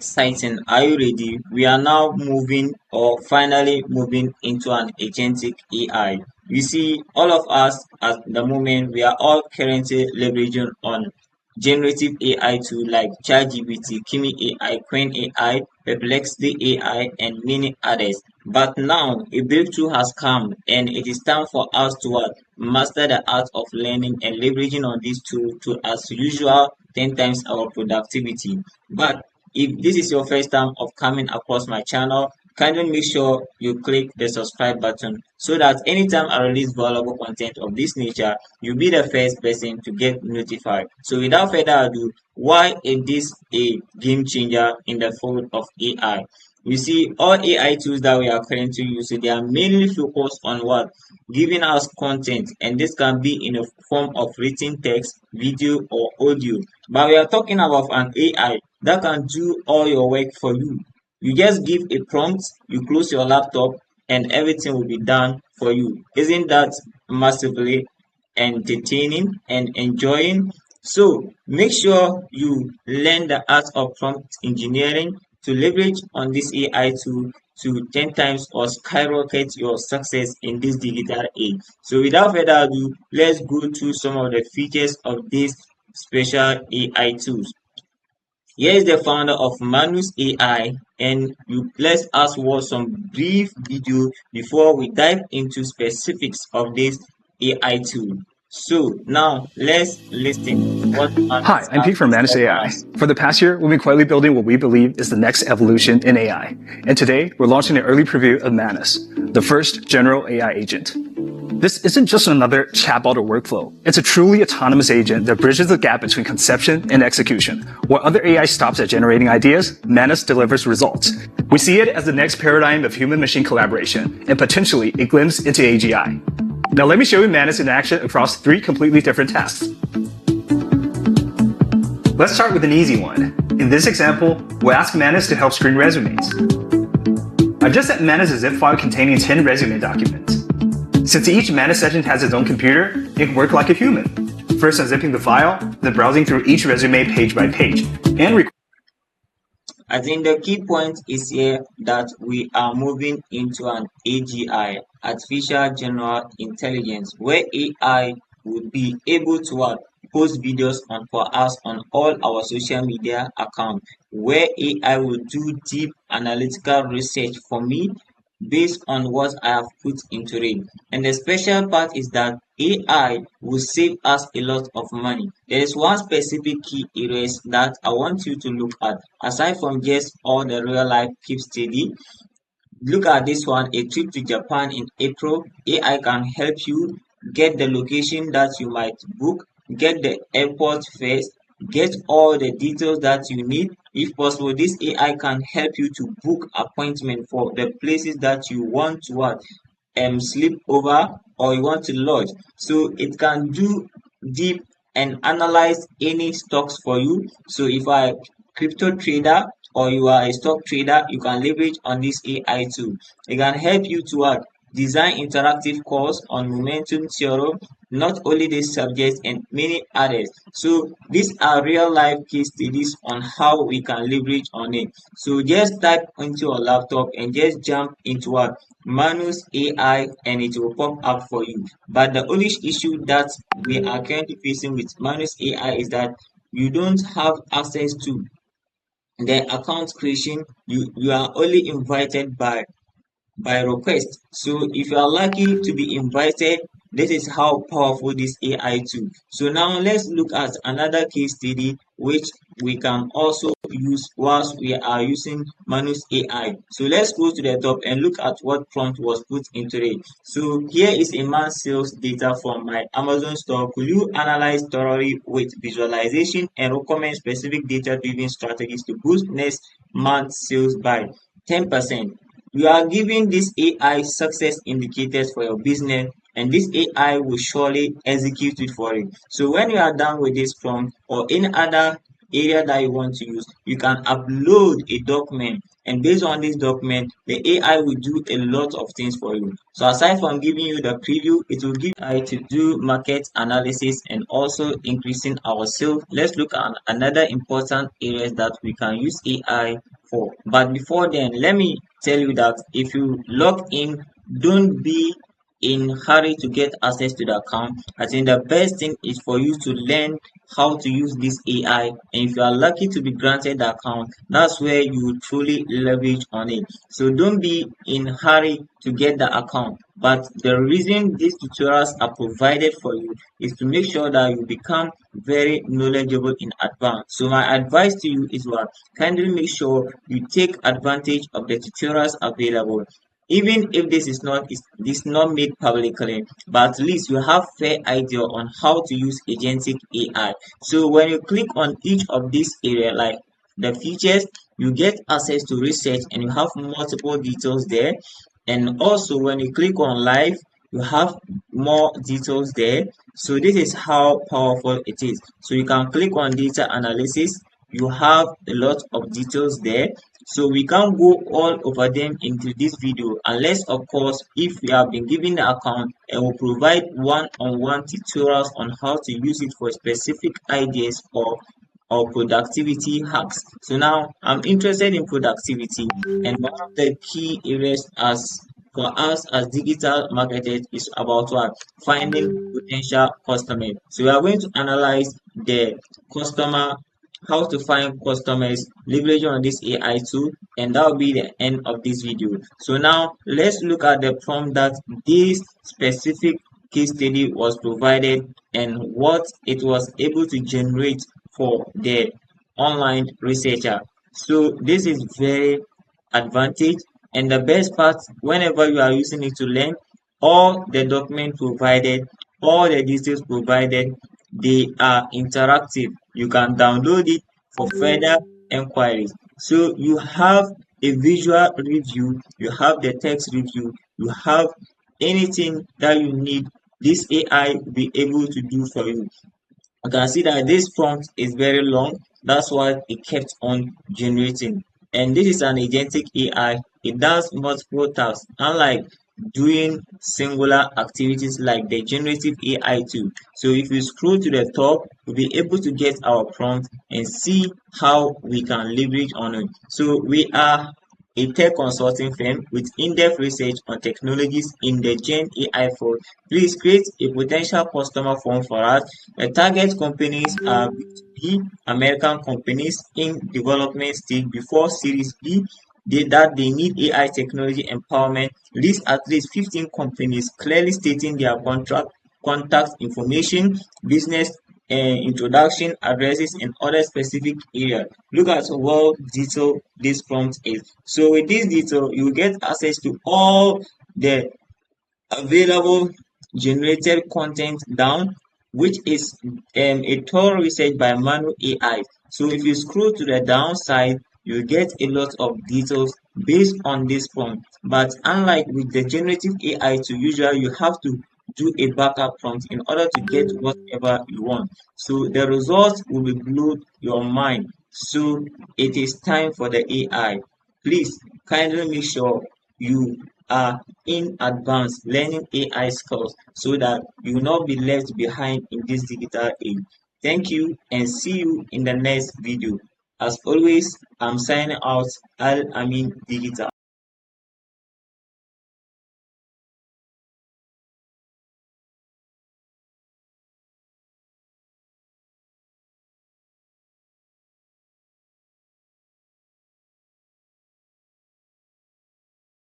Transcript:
exciting. Are you ready? We are now moving or finally moving into an agentic AI. You see, all of us at the moment, we are all currently leveraging on generative AI tools like ChatGPT, Kimi AI, Queen AI, Perplexity AI, and many others. But now a breakthrough has come, and it is time for us to master the art of learning and leveraging on these tools to, as usual, 10 times our productivity. But if this is your first time of coming across my channel, kindly make sure you click the subscribe button so that anytime I release valuable content of this nature, you'll be the first person to get notified. So without further ado, why is this a game changer in the field of AI? You see, all AI tools that we are currently using, they are mainly focused on what? Giving us content, and this can be in a form of written text, video, or audio. But we are talking about an AI that can do all your work for you. You just give a prompt, you close your laptop, and everything will be done for you. Isn't that massively entertaining and enjoying? So make sure you learn the art of prompt engineering to leverage on this AI tool to 10 times or skyrocket your success in this digital age. So without further ado, let's go through some of the features of these special AI tools. Here is the founder of Manus AI, and let's us watch some brief video before we dive into specifics of this AI tool. So now let's listen what Hi, Manus I'm Pete from has Manus to AI. us. For the past year, we've been quietly building what we believe is the next evolution in AI. And today, we're launching an early preview of Manus, the first general AI agent. This isn't just another chatbot or workflow. It's a truly autonomous agent that bridges the gap between conception and execution. While other AI stops at generating ideas, Manus delivers results. We see it as the next paradigm of human-machine collaboration and potentially a glimpse into AGI. Now let me show you Manus in action across 3 completely different tasks. Let's start with an easy one. In this example, we'll ask Manus to help screen resumes. I've just sent Manus a zip file containing 10 resume documents. Since each Manus agent has its own computer, it can work like a human. First unzipping the file, then browsing through each resume page by page, and I think the key point is here that we are moving into an AGI, artificial general intelligence, where AI would be able to post videos for us on all our social media accounts, where AI will do deep analytical research for me based on what I have put into it. And the special part is that AI will save us a lot of money. There is one specific key areas that I want you to look at. Aside from just all the real life case study, look at this one, a trip to Japan in April. AI can help you get the location that you might book, get the airport first, get all the details that you need. If possible, this AI can help you to book appointment for the places that you want to sleep over or you want to lodge. So it can do deep and analyze any stocks for you. So if you are a crypto trader or you are a stock trader, you can leverage on this AI tool. It can help you to design interactive course on momentum theorem, not only this subject and many others. So these are real life case studies on how we can leverage on it. So just type into your laptop and just jump into Manus AI and it will pop up for you. But the only issue that we are currently facing with Manus AI is that you don't have access to the account creation. You are only invited by request. So if you are lucky to be invited, this is how powerful this AI tool. So now let's look at another case study which we can also use whilst we are using Manus AI. So let's go to the top and look at what prompt was put into it. So here is a man's sales data from my Amazon store. Could you analyze thoroughly with visualization and recommend specific data-driven strategies to boost next month's sales by 10%? You are giving this AI success indicators for your business, and this AI will surely execute it for you. So when you are done with this prompt or any other area that you want to use, you can upload a document, and based on this document, the AI will do a lot of things for you. So aside from giving you the preview, it will give AI to do market analysis and also increasing our sales. Let's look at another important areas that we can use AI for. But before then, let me tell you that if you log in, don't be in hurry to get access to the account. I think the best thing is for you to learn how to use this AI, and if you are lucky to be granted the account, that's where you truly leverage on it. So don't be in hurry to get the account. But the reason these tutorials are provided for you is to make sure that you become very knowledgeable in advance. So my advice to you is what? Kindly make sure you take advantage of the tutorials available. Even if this is not made publicly, but at least you have fair idea on how to use agentic AI. So when you click on each of these area, like the features, you get access to research and you have multiple details there. And also when you click on live, you have more details there. So this is how powerful it is. So you can click on data analysis, you have a lot of details there. So we can't go all over them into this video, unless of course if we have been given the account and will provide one-on-one tutorials on how to use it for specific ideas or productivity hacks. So now I'm interested in productivity, and one of the key areas as for us as digital marketers is about what? Finding potential customers. So we are going to analyze the customer, how to find customers, leveraging on this AI tool, and that will be the end of this video. So now let's look at the prompt that this specific case study was provided and what it was able to generate for the online researcher. So this is very advantage, and the best part, whenever you are using it to learn, all the document provided, all the details provided, they are interactive. You can download it for further enquiries. So you have a visual review, you have the text review, you have anything that you need, this AI will be able to do for you. You can see that this prompt is very long, that's why it kept on generating. And this is an agentic AI, it does multiple tasks, unlike doing singular activities like the generative AI tool. So if you scroll to the top, you'll be able to get our prompt and see how we can leverage on it. So we are a tech consulting firm with in-depth research on technologies in the Gen AI field. Please create a potential customer form for us. The target companies are B2B American companies in development stage before Series B. They need AI technology empowerment. List at least 15 companies clearly stating their contact information, business introduction, addresses, and other specific areas. Look at how detailed this prompt is. So with this detail, you get access to all the available generated content down, which is a thorough research by Manu AI. So if you scroll to the downside, you get a lot of details based on this prompt. But unlike with the generative AI, to usually you have to do a backup prompt in order to get whatever you want. So the results will be blow your mind. So it is time for the AI. Please kindly make sure you are in advance learning AI skills so that you will not be left behind in this digital age. Thank you and see you in the next video. As always, I'm signing out. Al Amin Digital.